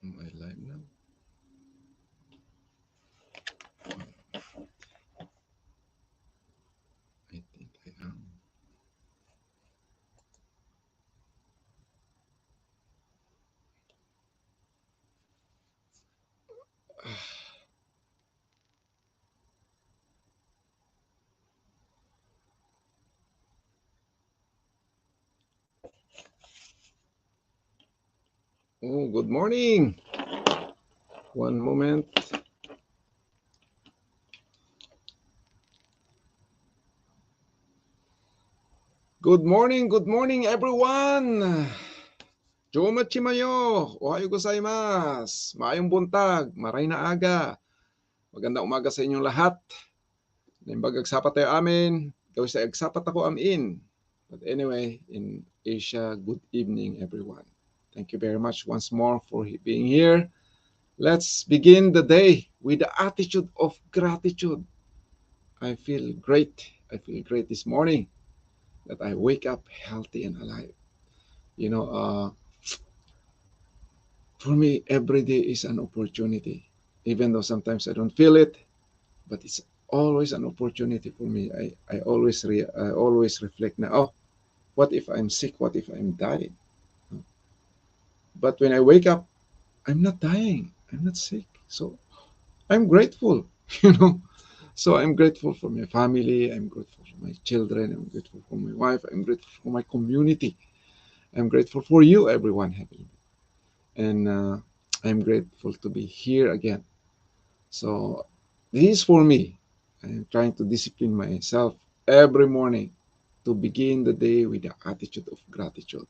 Am I live now? I think I am. Oh, good morning. One moment. Good morning, everyone. Joma Chimayo, ohayo gozaimasu. Maayong buntag, maray na aga. Magandang umaga sa inyong lahat. Nimbag agsapat tayo amin. Gawin sa agsapat ako amin. But anyway, in Asia, good evening, everyone. Thank you very much once more for being here. Let's begin the day with the attitude of gratitude. I feel great. I feel great this morning that I wake up healthy and alive. You know, for me, every day is an opportunity, even though sometimes I don't feel it, but it's always an opportunity for me. I always reflect now. Oh, what if I'm sick? What if I'm dying? But when I wake up, I'm not dying. I'm not sick. So I'm grateful. You know, so I'm grateful for my family. I'm grateful for my children. I'm grateful for my wife. I'm grateful for my community. I'm grateful for you, everyone, having me. And I'm grateful to be here again. So this is for me. I'm trying to discipline myself every morning to begin the day with the attitude of gratitude.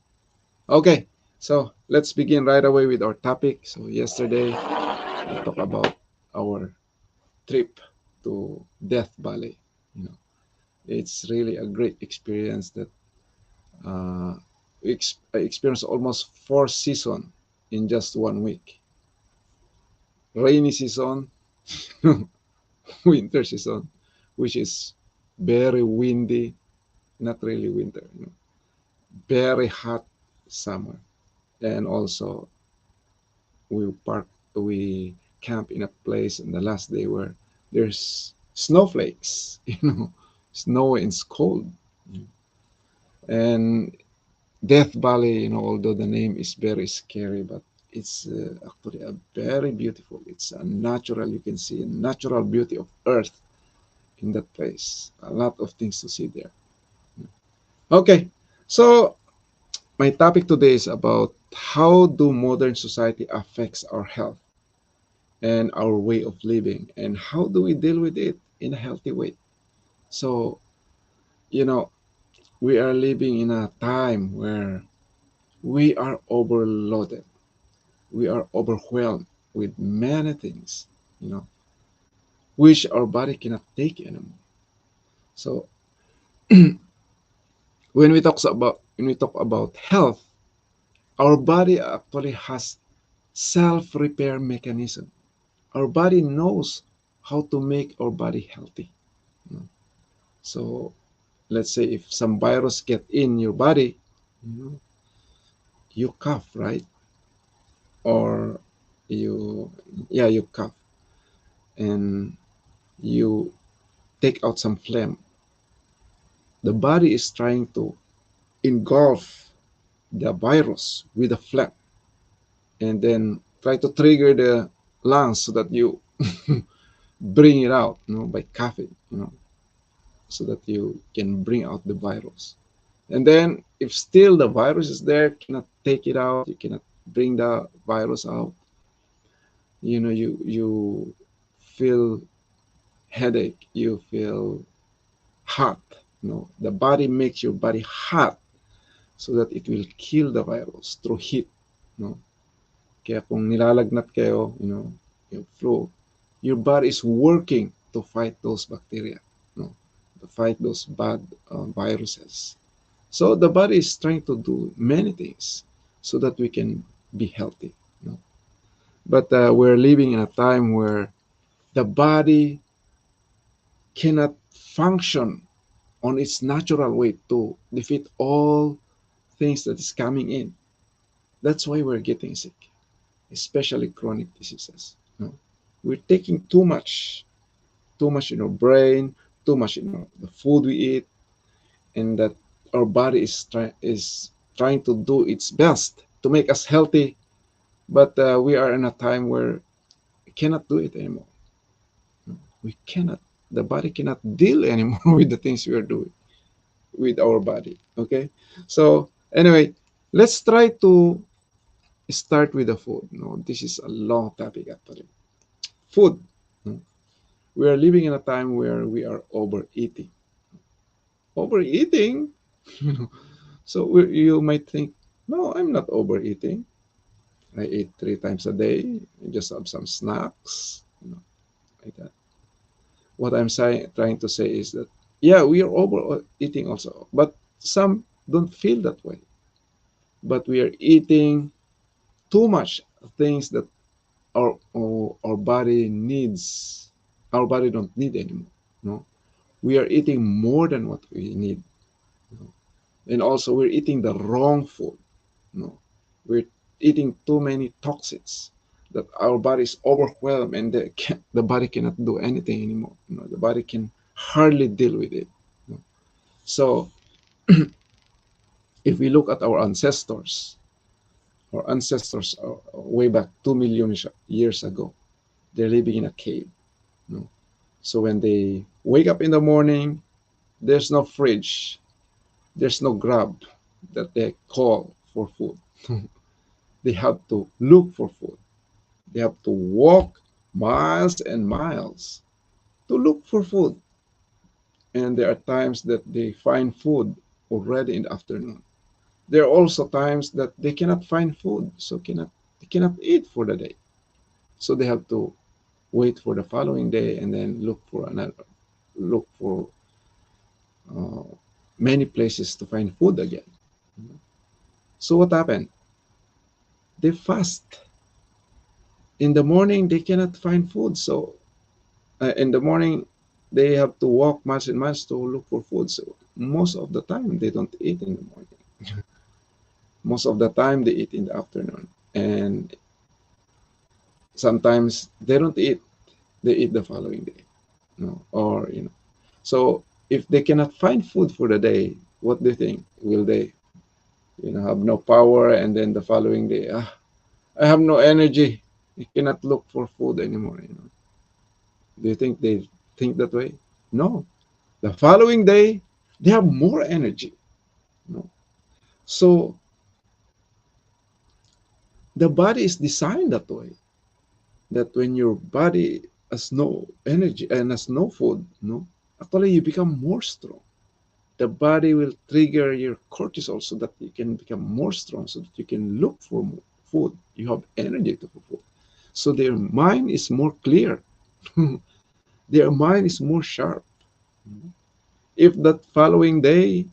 Okay, so let's begin right away with our topic. So yesterday we talked about our trip to Death Valley. You know, it's really a great experience that uh, I experienced almost 4 seasons in just 1 week. Rainy season, winter season, which is very windy, not really winter, very hot summer, and also we camp in a place on the last day where there's snowflakes, snow and it's cold, and Death Valley, although the name is very scary, but it's actually a very beautiful. It's a natural. You can see a natural beauty of Earth in that place. A lot of things to see there. Okay, so my topic today is about how do modern society affects our health and our way of living, and how do we deal with it in a healthy way. So, you know, we are living in a time where we are overloaded. We are overwhelmed with many things, you know, which our body cannot take anymore. So when we talk about health, our body actually has self-repair mechanism. Our body knows how to make our body healthy. you know. So let's say if some virus get in your body, you know, you cough, right? Or you, yeah, you cough and you take out some phlegm. The body is trying to engulf the virus with the phlegm and then try to trigger the lungs so that you bring it out, by coughing, so that you can bring out the virus. And then if still the virus is there, cannot take it out, you cannot bring the virus out, you feel headache, you feel hot. The body makes your body hot so that it will kill the virus through heat. No? Kaya kung nilalagnat kayo, yung flu, your body is working to fight those bacteria, no? To fight those bad viruses. So the body is trying to do many things so that we can be healthy. But we're living in a time where the body cannot function on its natural way to defeat all things that is coming in. That's why we're getting sick. especially chronic diseases. No? We're taking too much in our brain, too much in the food we eat, and that our body is trying to do its best to make us healthy, but we are in a time where we cannot do it anymore. We cannot. The body cannot deal anymore with the things we are doing with our body. Okay, so anyway, let's try to start with the food. No, this is a long topic actually. Food. No? We are living in a time where we are overeating. Overeating. So you might think, no, I'm not overeating. I eat 3 times a day. I just have some snacks, like that. What I'm trying to say is that, yeah, we are overeating also, but some don't feel that way. But we are eating too much things that our body needs. Our body don't need anymore. No, we are eating more than what we need. No? And also we're eating the wrong food. No, we're eating too many toxins that our body is overwhelmed, and the body cannot do anything anymore. The body can hardly deal with it. So if we look at our ancestors are way back 2 million years ago, they're living in a cave. So when they wake up in the morning, there's no fridge, there's no grab that they call for food. They have to look for food. They have to walk miles and miles to look for food. And there are times that they find food already in the afternoon. There are also times that they cannot find food, so they cannot eat for the day. So they have to wait for the following day and then look for uh, many places to find food again. So what happened? They fast. In the morning, they cannot find food. So in the morning, they have to walk miles and miles to look for food. So most of the time, they don't eat in the morning. Most of the time, they eat in the afternoon. And sometimes they don't eat. They eat the following day. So if they cannot find food for the day, what do you think? Will they, have no power, and then the following day, I have no energy. I cannot look for food anymore. Do you think they think that way? No. The following day, they have more energy. So the body is designed that way. That when your body has no energy and has no food, actually you become more strong. The body will trigger your cortisol so that you can become more strong, so that you can look for more food. You have energy to food. So their mind is more clear. Their mind is more sharp. If that following day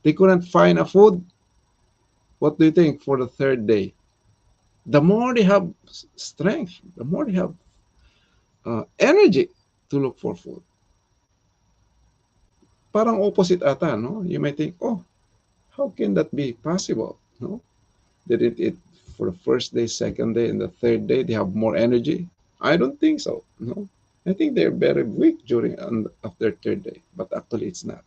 they couldn't find a food, what do you think for the third day? The more they have strength, the more they have energy to look for food. Parang opposite ata, no? You might think, oh, how can that be possible? No? They did it for the first day, second day, and the third day they have more energy. I don't think so. No, I think they're very weak during and after third day, but actually it's not.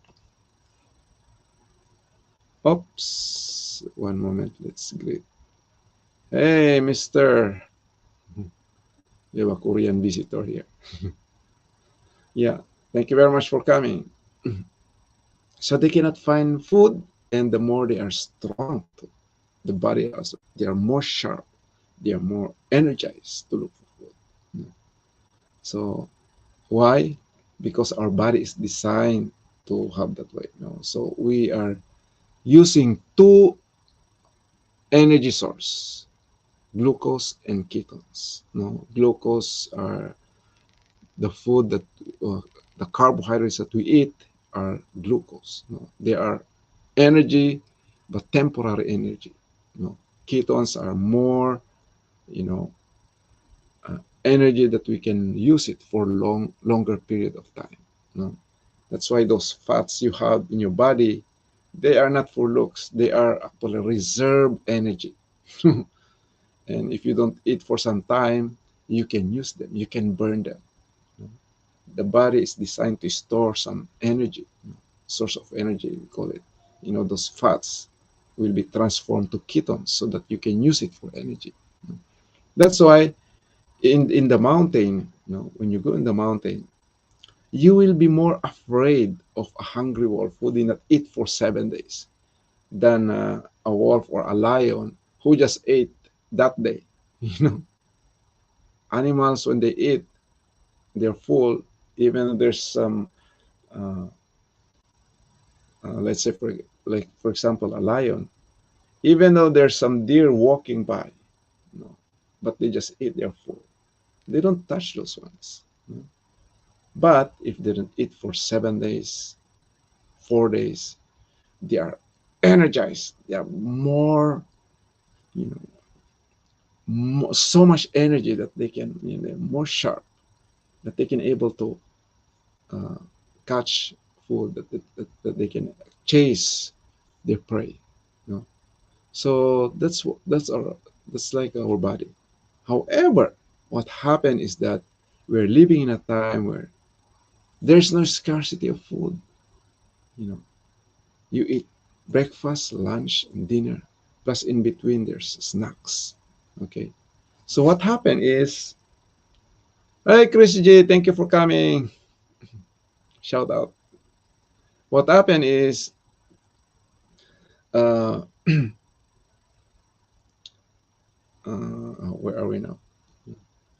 Oops, one moment. Let's greet. Hey, Mister. You have a Korean visitor here. Yeah, thank you very much for coming. So they cannot find food, and the more they are strong, the body also, they are more sharp, they are more energized to look for food. So why? Because our body is designed to have that way. So we are using two energy source, glucose and ketones. Glucose are the food that the carbohydrates that we eat are glucose. They are energy, but temporary energy. Ketones are more, you know, energy that we can use it for longer period of time. That's why those fats you have in your body, they are not for looks. They are actually reserve energy. And if you don't eat for some time, you can use them, you can burn them. The body is designed to store some energy, source of energy, we call it. Those fats will be transformed to ketones so that you can use it for energy. That's why in the mountain, when you go in the mountain, you will be more afraid of a hungry wolf who did not eat for 7 days than a wolf or a lion who just ate that day. You know, Animals, when they eat, they're full. Even there's some, uh, let's say, for example, a lion. Even though there's some deer walking by, you know, but they just eat their food. They don't touch those ones. But if they don't eat for 7 days, 4 days, they are energized. They are more, you know, so much energy that they can, more sharp, that they can able to uh, catch food, that they can chase their prey. You know? So that's like our body. However, what happened is that we're living in a time where there's no scarcity of food. You know, you eat breakfast, lunch, and dinner, plus in between there's snacks. Okay. So what happened is, hey Chris J, thank you for coming. Shout out. What happened is, uh, where are we now?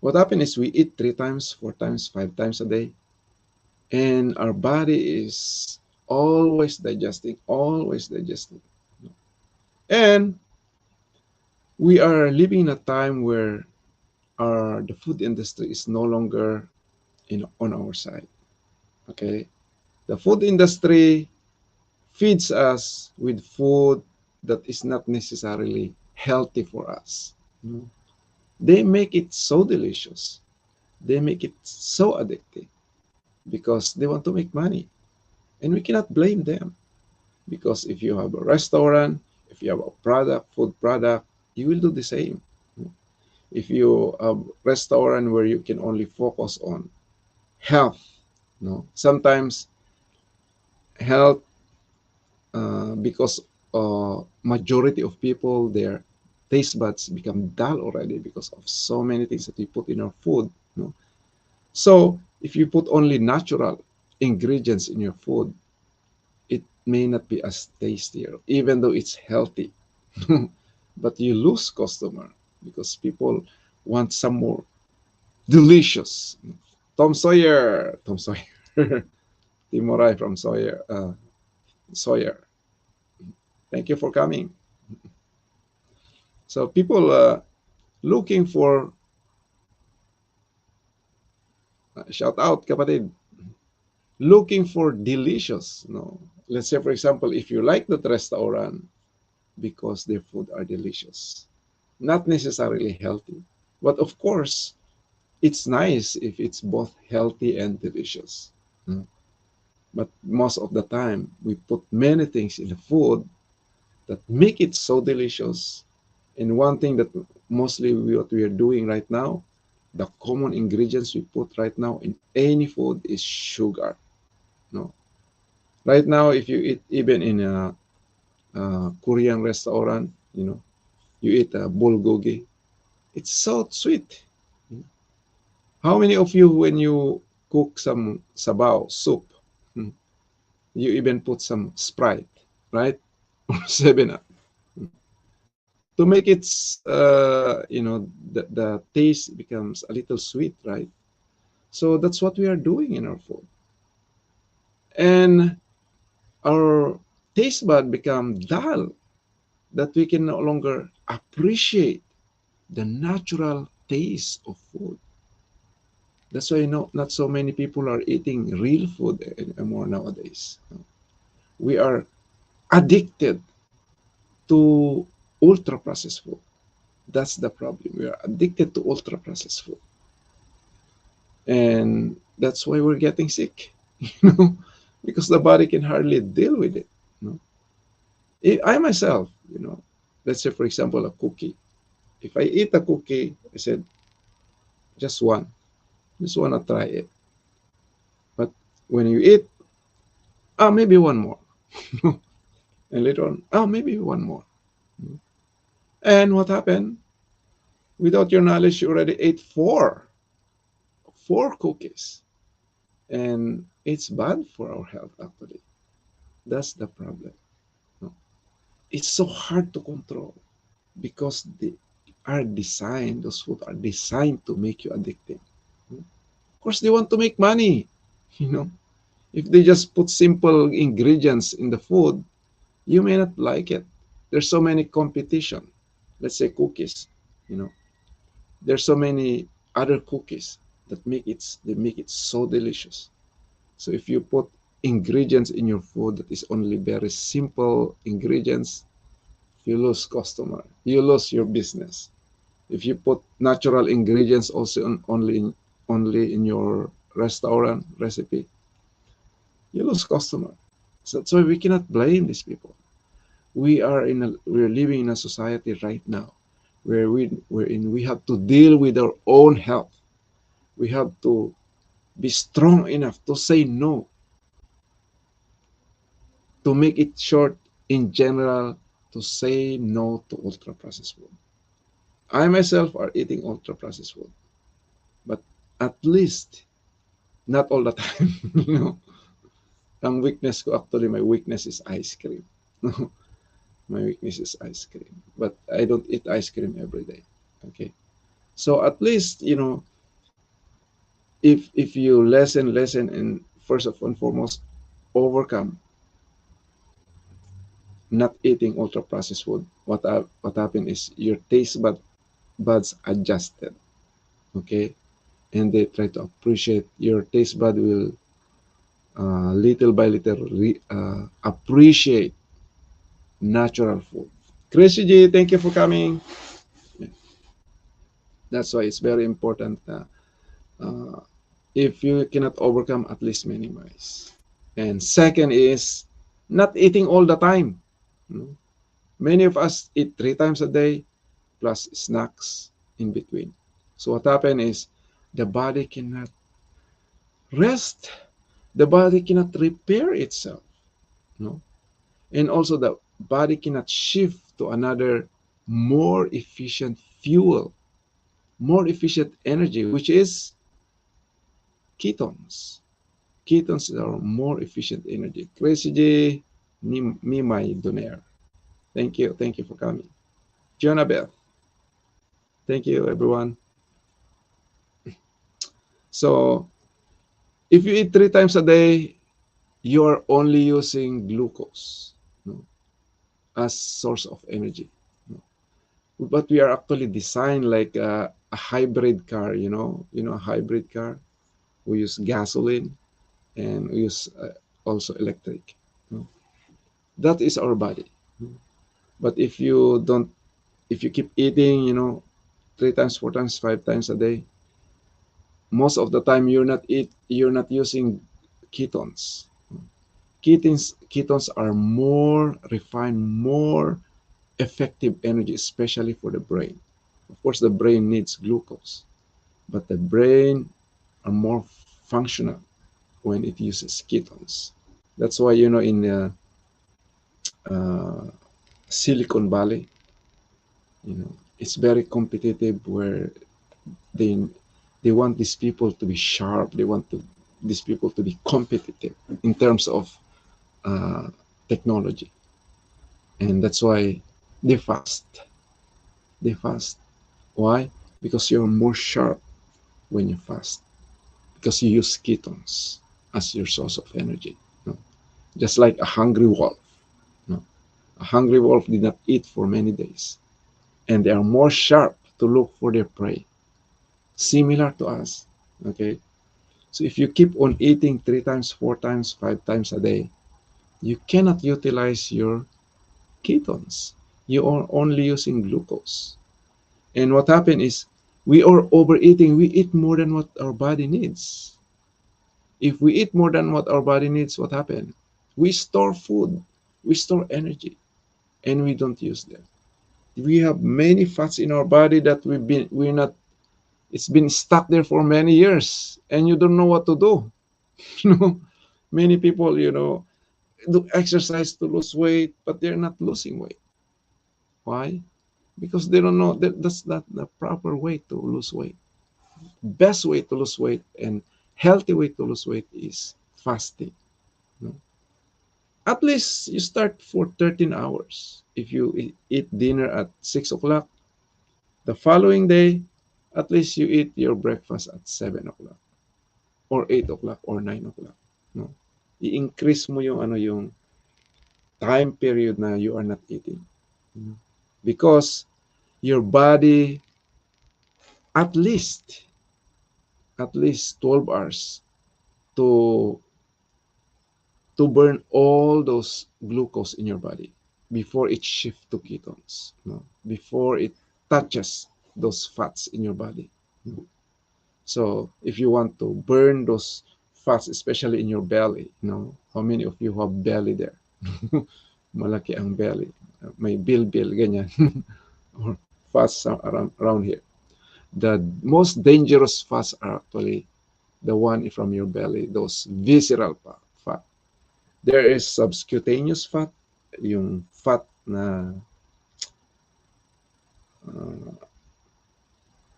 What happened is we eat 3 times, 4 times, 5 times a day, and our body is always digesting, always digesting. And we are living in a time where the food industry is no longer on our side. Okay, the food industry feeds us with food that is not necessarily healthy for us. They make it so delicious. They make it so addictive because they want to make money. And we cannot blame them, because if you have a restaurant, if you have a food product, you will do the same. If you have a restaurant where you can only focus on health, sometimes health, because majority of people, their taste buds become dull already because of so many things that we put in our food. So if you put only natural ingredients in your food, it may not be as tastier, even though it's healthy. But you lose customer because people want some more delicious. Tom Sawyer, Timorai from Sawyer. Thank you for coming. So people looking for, shout out kapatid, looking for delicious. Let's say, for example, if you like that restaurant because their food are delicious, not necessarily healthy, but of course, it's nice if it's both healthy and delicious. But most of the time, we put many things in the food that make it so delicious. And one thing that mostly what we are doing right now, the common ingredients we put right now in any food is sugar. No, right now, if you eat even in a Korean restaurant, you eat a bulgogi, it's so sweet. How many of you, when you cook some sabaw soup, you even put some Sprite, right? Or 7-Up to make it, the taste becomes a little sweet, right? So that's what we are doing in our food. And our taste bud become dull, that we can no longer appreciate the natural taste of food. That's why not so many people are eating real food anymore nowadays. We are addicted to ultra processed food. That's the problem. We are addicted to ultra processed food. And that's why we're getting sick, because the body can hardly deal with it. I myself, let's say, for example, a cookie. If I eat a cookie, I said, just one. Just want to try it. But when you eat, maybe one more. And later on, maybe one more. And what happened? Without your knowledge, you already ate four cookies. And it's bad for our health, actually. That's the problem. No? It's so hard to control because they are designed, those food are designed to make you addicted. Of course, they want to make money. You know, if they just put simple ingredients in the food, you may not like it. There's so many competition. Let's say cookies, you know, there's so many other cookies that make it so delicious. So if you put ingredients in your food that is only very simple ingredients, you lose customer, you lose your business. If you put natural ingredients also only in your restaurant recipe, you lose customer. So that's why we cannot blame these people. We're living in a society right now where we have to deal with our own health. We have to be strong enough to say no. To make it short, in general, to say no to ultra processed food. I myself are eating ultra processed food, but at least not all the time. You know, ang weakness ko actually, my weakness is ice cream. My weakness is ice cream, but I don't eat ice cream every day. Okay, so at least if you lessen and first of and foremost overcome not eating ultra processed food, what happened is your buds adjusted. Okay, and they try to appreciate your taste bud will little by little appreciate natural food. Chrissy G, thank you for coming. That's why it's very important. Uh, if you cannot overcome, at least minimize. And second is not eating all the time. Many of us eat 3 times a day plus snacks in between. So what happened is the body cannot rest. The body cannot repair itself. No? And also the body cannot shift to another more efficient fuel, more efficient energy, which is ketones. Ketones are more efficient energy. Crazy J, Mimay Donaire. Thank you for coming. Jonah Beth, thank you everyone. So if you eat 3 times a day, you are only using glucose, no, as source of energy. No. But we are actually designed like a hybrid car, a hybrid car. We use gasoline and we use also electric. No. That is our body. No. But if you keep eating, 3 times, 4 times, 5 times a day, most of the time you're not using ketones. Ketones are more refined, more effective energy, especially for the brain. Of course, the brain needs glucose, but the brain are more functional when it uses ketones. That's why in uh, Silicon Valley, it's very competitive where they they want these people to be sharp. They want these people to be competitive in terms of uh, technology, and that's why they fast. They fast. Why? Because you're more sharp when you fast. Because you use ketones as your source of energy. No? Just like a hungry wolf. No? A hungry wolf did not eat for many days, and they are more sharp to look for their prey. Similar to us. Okay. So if you keep on eating 3 times, 4 times, 5 times a day, you cannot utilize your ketones. You are only using glucose. And what happened is we are overeating. We eat more than what our body needs. If we eat more than what our body needs, what happened? We store food, we store energy, and we don't use them. We have many fats in our body that we're not, it's been stuck there for many years and you don't know what to do. You know, many people, do exercise to lose weight, but they're not losing weight. Why? Because they don't know that that's not the proper way to lose weight. Best way to lose weight and healthy way to lose weight is fasting. You know? At least you start for 13 hours. If you eat dinner at 6 o'clock, the following day, at least you eat your breakfast at 7 o'clock or 8 o'clock or 9 o'clock. No? I-increase mo yung yung time period na you are not eating. Because your body at least 12 hours to burn all those glucose in your body before it shifts to ketones, before it touches those fats in your body. So if you want to burn those fats, especially in your belly, how many of you have belly there? Malaki ang belly. May bilbil, ganyan. Or fats around here. The most dangerous fats are actually the one from your belly, those visceral fat. There is subcutaneous fat, yung fat na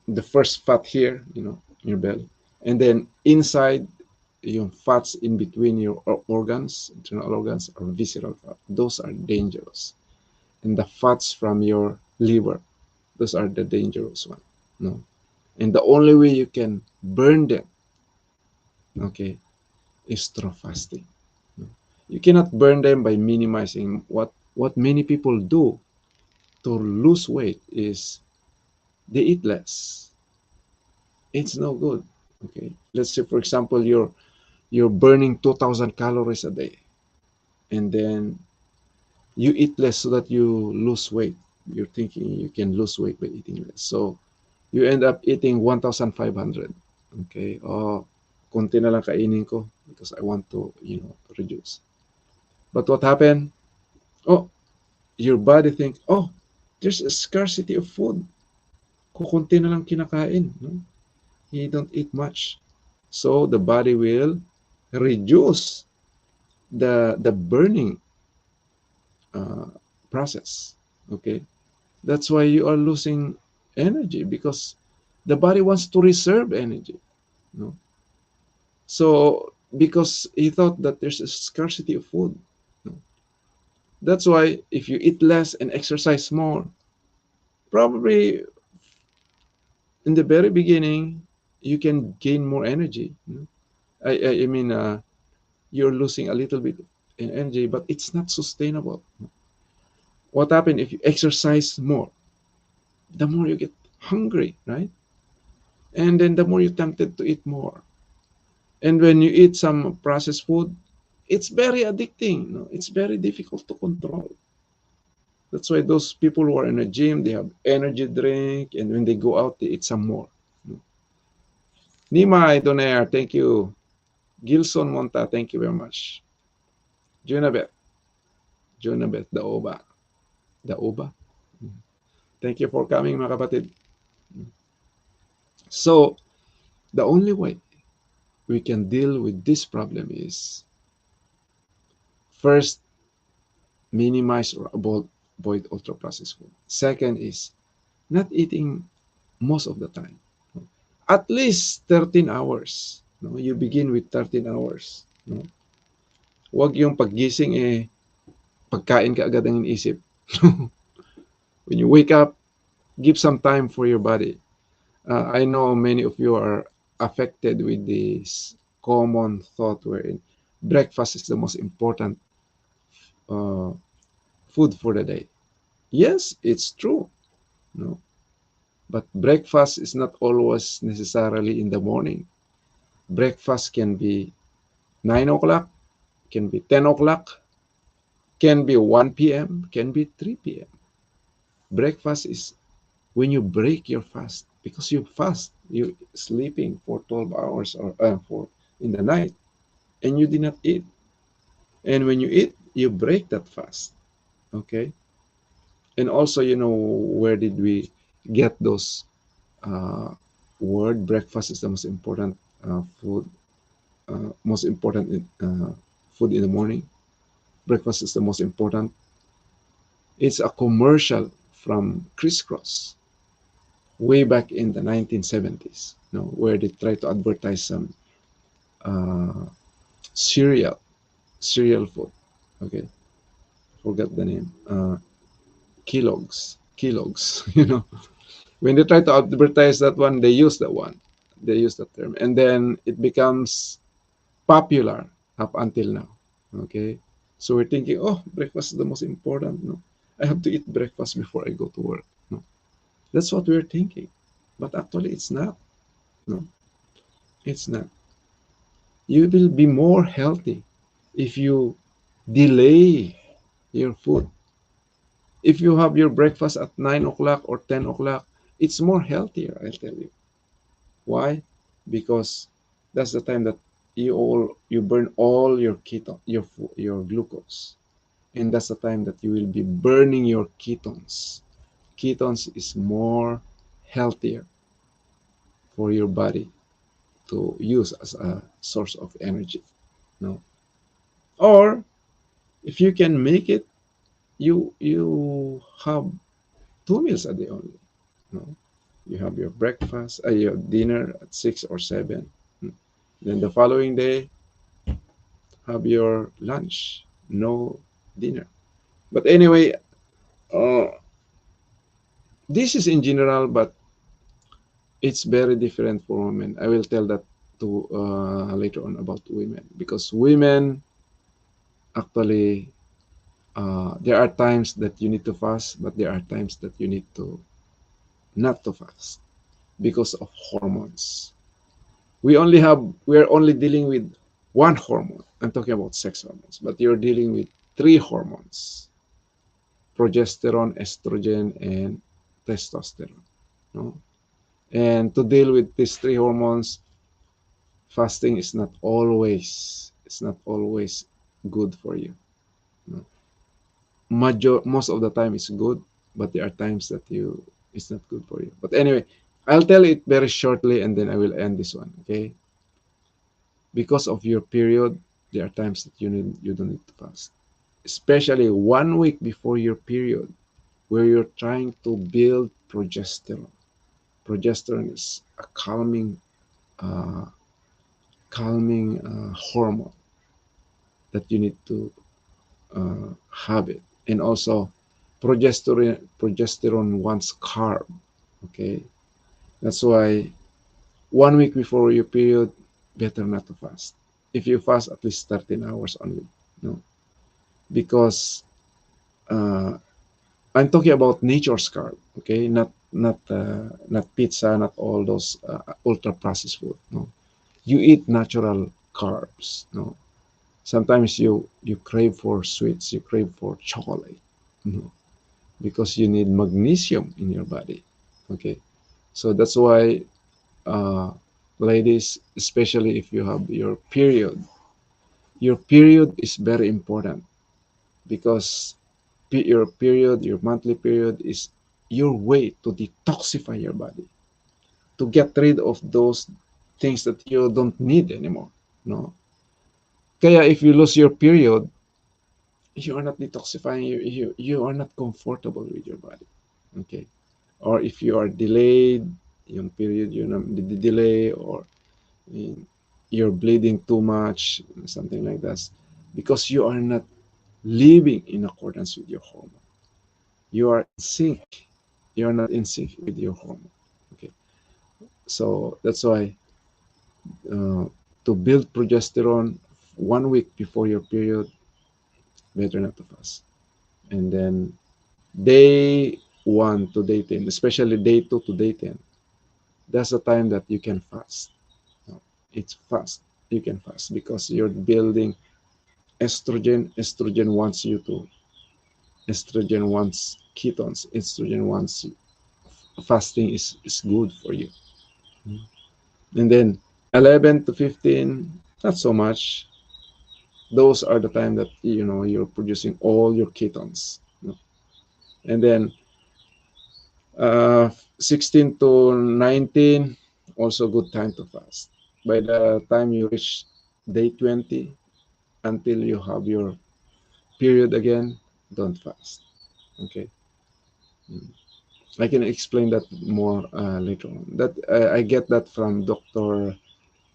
the first fat here, in your belly. And then inside, yung fats in between your organs, internal organs, are visceral fat. Those are dangerous. And the fats from your liver, those are the dangerous one. No? And the only way you can burn them, okay, is through fasting. You cannot burn them by minimizing. What many people do to lose weight is they eat less. It's no good. Okay, let's say for example you're burning 2,000 calories a day, and then you eat less so that you lose weight. You're thinking you can lose weight by eating less, so you end up eating 1,500. Okay, konti na lang kainin ko because I want to reduce. But what happened? Oh, your body thinks, oh, there's a scarcity of food. Kukunti na lang kinakain. No? You don't eat much. So the body will reduce the burning process. Okay, that's why you are losing energy, because the body wants to reserve energy. No? So because he thought that there's a scarcity of food. No? That's why if you eat less and exercise more, probably in the very beginning you can gain more energy. I mean, you're losing a little bit in energy, but it's not sustainable. What happens if you exercise more? The more you get hungry, right? And then the more you're tempted to eat more. And when you eat some processed food, it's very addicting. It's very difficult to control. That's why those people who are in a gym, they have energy drink, and when they go out, they eat some more. Nima Donaire, thank you. Gilson Monta, thank you very much. Junabeth, the Oba. The Oba. Thank you for coming, mga kapatid. So, the only way we can deal with this problem is, first, minimize or avoid ultra-processed food. Second is, not eating most of the time. At least 13 hours. You begin with 13 hours. Huwag yung paggising pagkain ka agad ang iniisip. When you wake up, give some time for your body. I know many of you are affected with this common thought wherein breakfast is the most important food for the day. Yes, it's true. But breakfast is not always necessarily in the morning. Breakfast can be 9 o'clock, can be 10 o'clock, can be 1 p.m., can be 3 p.m. Breakfast is when you break your fast, because you fast, you're sleeping for 12 hours or for in the night, and you did not eat. And when you eat, you break that fast. Okay? And also, where did we get those word? Breakfast is the most important food, most important food in the morning. Breakfast is the most important. It's a commercial from Crisscross way back in the 1970s, where they try to advertise some uh, cereal, cereal food. Okay, forget the name. Kellogg's. When they try to advertise that one, they use that one. They use that term, and then it becomes popular up until now. Okay, so we're thinking, oh, breakfast is the most important. No, I have to eat breakfast before I go to work. No, that's what we're thinking, but actually, it's not. No, it's not. You will be more healthy if you delay your food. If you have your breakfast at 9 o'clock or 10 o'clock, it's more healthier. I'll tell you why. Because that's the time that you burn all your keto your glucose, and that's the time that you will be burning your ketones. Ketones is more healthier for your body to use as a source of energy. No, or if you can make it, you have 2 meals a day only. No, you have your breakfast, your dinner at 6 or 7. Then the following day, have your lunch, no dinner. But anyway, uh, this is in general, but it's very different for women. I will tell that to later on about women, because women actually, there are times that you need to fast, but there are times that you need to not to fast because of hormones. We are only dealing with one hormone. I'm talking about sex hormones, but you're dealing with 3 hormones: progesterone, estrogen, and testosterone. No? And to deal with these 3 hormones, fasting is not always good for you. No? Most of the time it's good, but there are times that it's not good for you. But anyway, I'll tell it very shortly and then I will end this one. Okay? Because of your period, there are times that you don't need to fast, especially 1 week before your period, where you're trying to build progesterone. Progesterone is a calming hormone that you need to have it. And also, progesterone wants carb. Okay, that's why 1 week before your period, better not to fast. If you fast, at least 13 hours only. No, because uh, I'm talking about nature's carb. Okay, not pizza, not all those ultra processed food. No, you eat natural carbs. No, sometimes you crave for sweets, you crave for chocolate. No, because you need magnesium in your body. Okay, so that's why, uh, ladies, especially if you have your period is very important, because your period, your monthly period, is your way to detoxify your body, to get rid of those things that you don't need anymore. No, kaya if you lose your period, you are not detoxifying, you are not comfortable with your body. Okay, or if you are delayed yung period, the delay, or you're bleeding too much, something like that, because you are not living in accordance with your hormone. You are in sync. You are not in sync with your hormone. Okay, so that's why, uh, to build progesterone 1 week before your period, better not to fast. And then day 1 to day 10, especially day 2 to day 10, that's the time that you can fast. No, it's fast. You can fast because you're building estrogen. Estrogen wants ketones. Estrogen wants fasting is good for you. And then 11 to 15, not so much. Those are the time that you're producing all your ketones. And then 16 to 19, also good time to fast. By the time you reach day 20 until you have your period again, don't fast. Okay. Mm. I can explain that more later on. That I get that from Dr.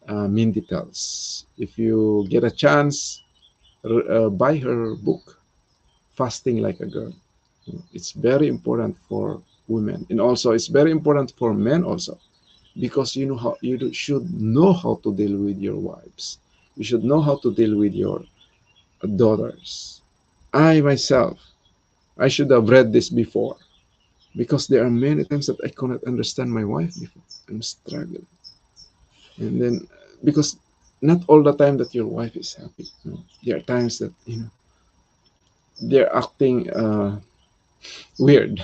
Mindy Tells. If you get a chance, buy her book, Fasting Like a Girl. It's very important for women, and also it's very important for men also, because you know how should know how to deal with your wives. You should know how to deal with your daughters. I myself, I should have read this before, because there are many times that I cannot understand my wife before. I'm struggling. And then because not all the time that your wife is happy. You know, there are times that they're acting weird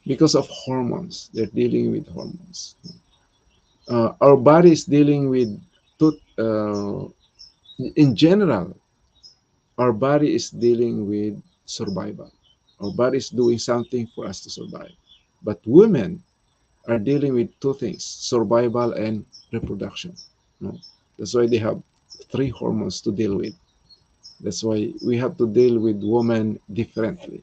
because of hormones. They're dealing with hormones. Our body is dealing with in general. Our body is dealing with survival. Our body is doing something for us to survive. But women are dealing with two things: survival and reproduction. No? That's why they have three hormones to deal with. That's why we have to deal with women differently.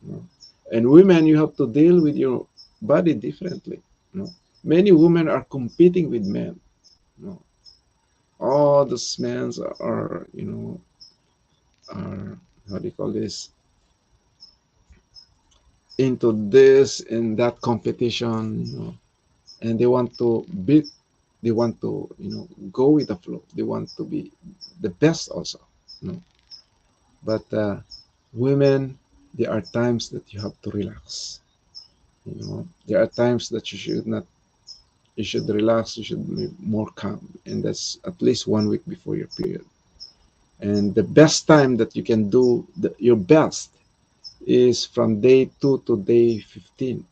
No? And women, you have to deal with your body differently. No? Many women are competing with men. No? All those men are, are, how do you call this, into this and that competition, and they want to beat, they want to, go with the flow. They want to be the best also. But women, there are times that you have to relax. There are times that you should not. You should relax. You should be more calm, and that's at least 1 week before your period. And the best time that you can do your best is from day 2 to day 15,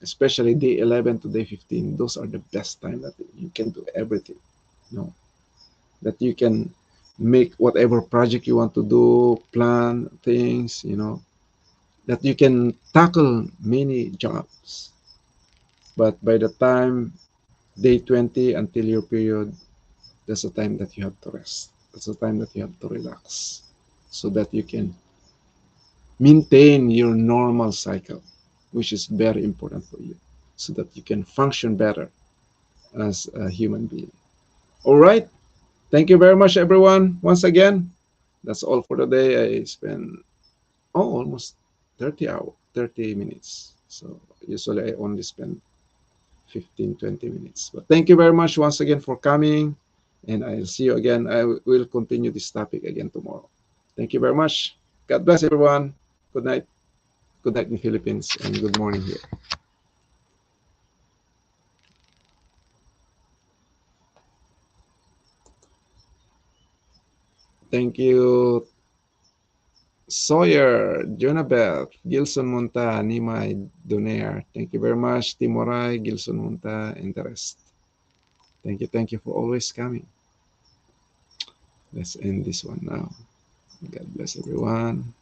especially day 11 to day 15. Those are the best time that you can do everything. That you can make whatever project you want to do, plan things, that you can tackle many jobs. But by the time day 20 until your period, that's the time that you have to rest. That's the time that you have to relax, so that you can maintain your normal cycle, which is very important for you, so that you can function better as a human being. All right. Thank you very much, everyone. Once again, that's all for today. I spent almost 30 minutes. So usually I only spend 15, 20 minutes. But thank you very much once again for coming. And I'll see you again. I will continue this topic again tomorrow. Thank you very much. God bless everyone. Good night. Good night in the Philippines and good morning here. Thank you, Sawyer, Jonabeth, Gilson Monta, Nimai Donaire. Thank you very much, Timoray, Gilson Monta, and the rest. Thank you for always coming. Let's end this one now. God bless everyone.